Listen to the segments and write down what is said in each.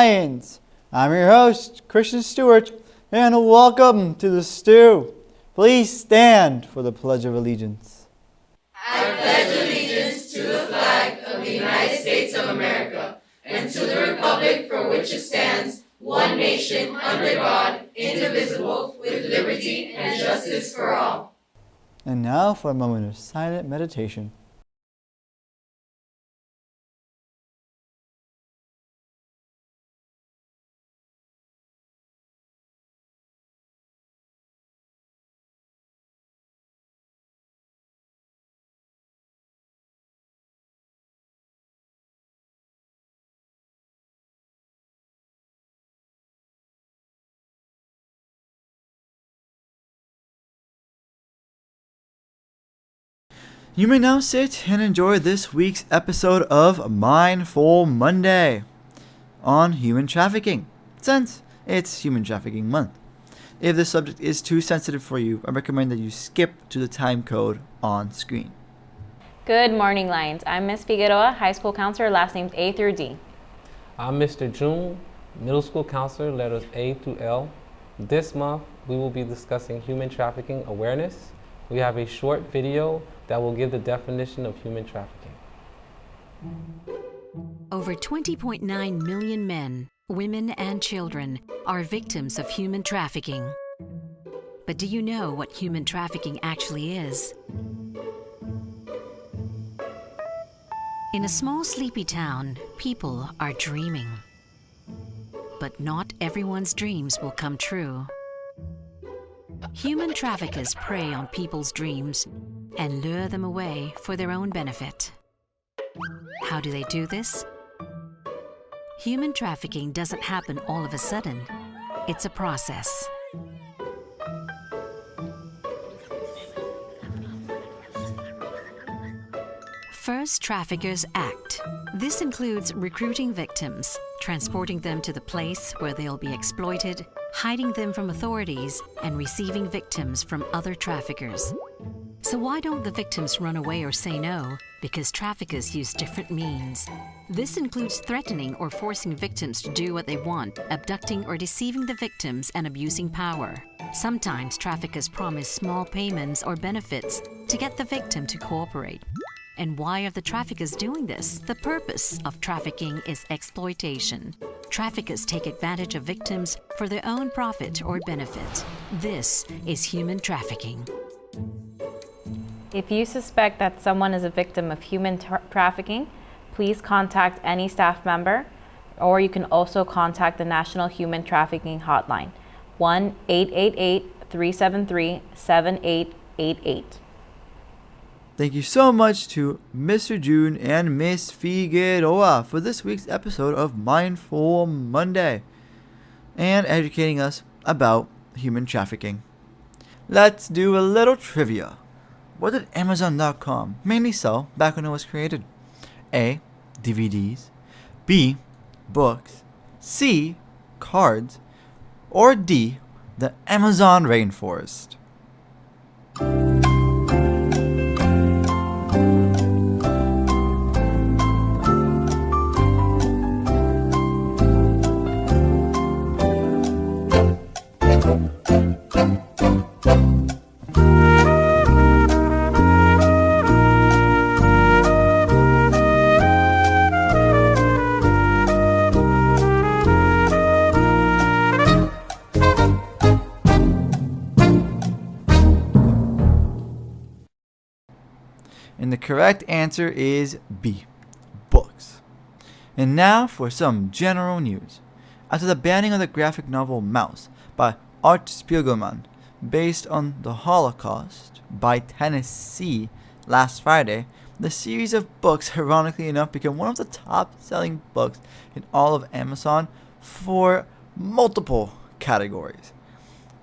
Lions. I'm your host, Christian Stewart, and welcome to the Stew. Please stand for the Pledge of Allegiance. I pledge allegiance to the flag of the United States of America and to the republic for which it stands, one nation, under God, indivisible, with liberty and justice for all. And now for a moment of silent meditation. You may now sit and enjoy this week's episode of Mindful Monday on human trafficking, since it's Human Trafficking Month. If this subject is too sensitive for you, I recommend that you skip to the time code on screen. Good morning, Lions. I'm Ms. Figueroa, high school counselor, last names A through D. I'm Mr. June, middle school counselor, letters A through L. This month, we will be discussing human trafficking awareness. We have a short video that will give the definition of human trafficking. Over 20.9 million men, women, and children are victims of human trafficking. But do you know what human trafficking actually is? In a small sleepy town, people are dreaming. But not everyone's dreams will come true. Human traffickers prey on people's dreams and lure them away for their own benefit. How do they do this? Human trafficking doesn't happen all of a sudden. It's a process. First, traffickers act. This includes recruiting victims, transporting them to the place where they'll be exploited, hiding them from authorities, and receiving victims from other traffickers. So why don't the victims run away or say no? Because traffickers use different means. This includes threatening or forcing victims to do what they want, abducting or deceiving the victims, and abusing power. Sometimes traffickers promise small payments or benefits to get the victim to cooperate. And why are the traffickers doing this? The purpose of trafficking is exploitation. Traffickers take advantage of victims for their own profit or benefit. This is human trafficking. If you suspect that someone is a victim of human trafficking, please contact any staff member, or you can also contact the National Human Trafficking Hotline, 1-888-373-7888. Thank you so much to Mr. June and Miss Figueroa for this week's episode of Mindful Monday and educating us about human trafficking. Let's do a little trivia. What did Amazon.com mainly sell back when it was created? A. DVDs, B. Books, C. Cards, or D. The Amazon rainforest? And the correct answer is B, books. And now for some general news. After the banning of the graphic novel Mouse by Art Spiegelman, based on the Holocaust by Tennessee last Friday, the series of books, ironically enough, became one of the top-selling books in all of Amazon for multiple categories.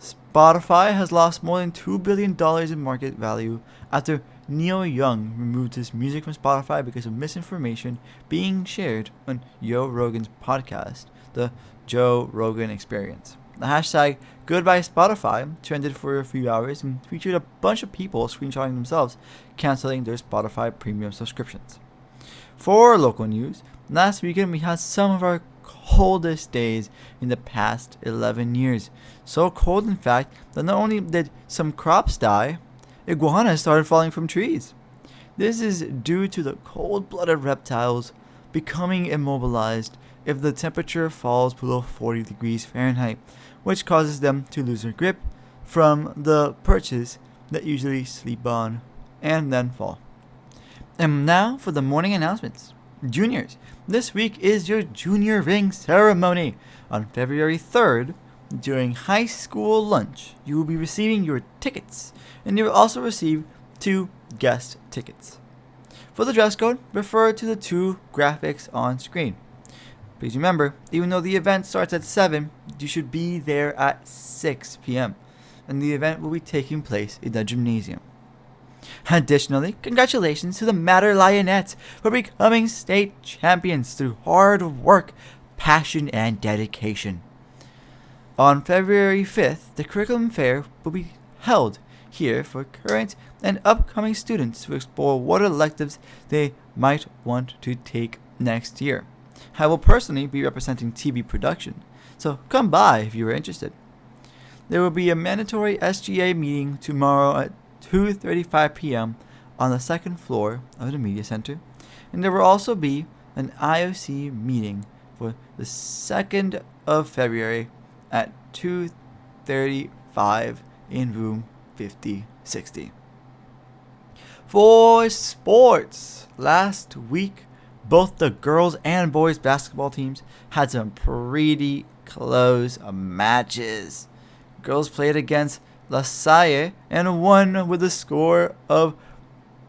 Spotify has lost more than $2 billion in market value after Neil Young removed his music from Spotify because of misinformation being shared on Joe Rogan's podcast, The Joe Rogan Experience. The hashtag Goodbye Spotify trended for a few hours and featured a bunch of people screenshotting themselves canceling their Spotify premium subscriptions. For local news, last weekend we had some of our coldest days in the past 11 years. So cold, in fact, that not only did some crops die, iguanas started falling from trees. This is due to the cold-blooded reptiles becoming immobilized if the temperature falls below 40 degrees Fahrenheit, which causes them to lose their grip from the perches that usually sleep on and then fall. And now for the morning announcements. Juniors, this week is your junior ring ceremony. On February 3rd, during high school lunch, you will be receiving your tickets, and you will also receive 2 guest tickets. For the dress code, refer to the 2 graphics on screen. Please remember, even though the event starts at 7, you should be there at 6 p.m., and the event will be taking place in the gymnasium. Additionally, congratulations to the Matter Lionettes for becoming state champions through hard work, passion, and dedication. On February 5th, the curriculum fair will be held here for current and upcoming students to explore what electives they might want to take next year. I will personally be representing TV production, so come by if you are interested. There will be a mandatory SGA meeting tomorrow at 2:35 p.m. on the second floor of the media center, and there will also be an IOC meeting for the 2nd of February at 2:35 in room 5060. For sports, last week both the girls and boys basketball teams had some pretty close matches. Girls played against La Salle and won with a score of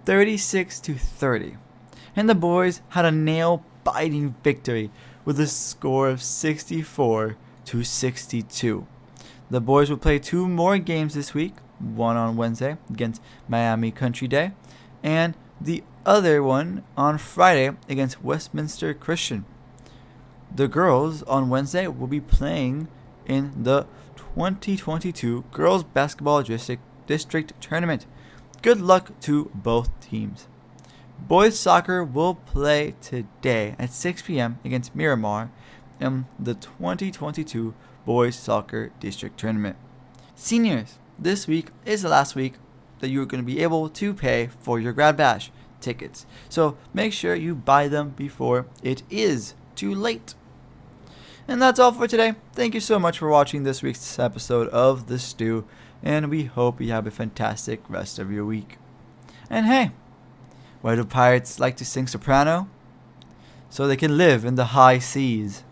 36-30. And the boys had a nail-biting victory with a score of 64-62. The boys will play 2 more games this week, one on Wednesday against Miami Country Day, and the other one on Friday against Westminster Christian. The girls on Wednesday will be playing in the 2022 Girls Basketball District Tournament. Good luck to both teams. Boys soccer will play today at 6 p.m. against Miramar in the 2022 Boys Soccer District Tournament. Seniors, this week is the last week that you're going to be able to pay for your Grad Bash tickets. So make sure you buy them before it is too late. And that's all for today. Thank you so much for watching this week's episode of The Stew, and we hope you have a fantastic rest of your week. And hey, why do pirates like to sing soprano? So they can live in the high seas.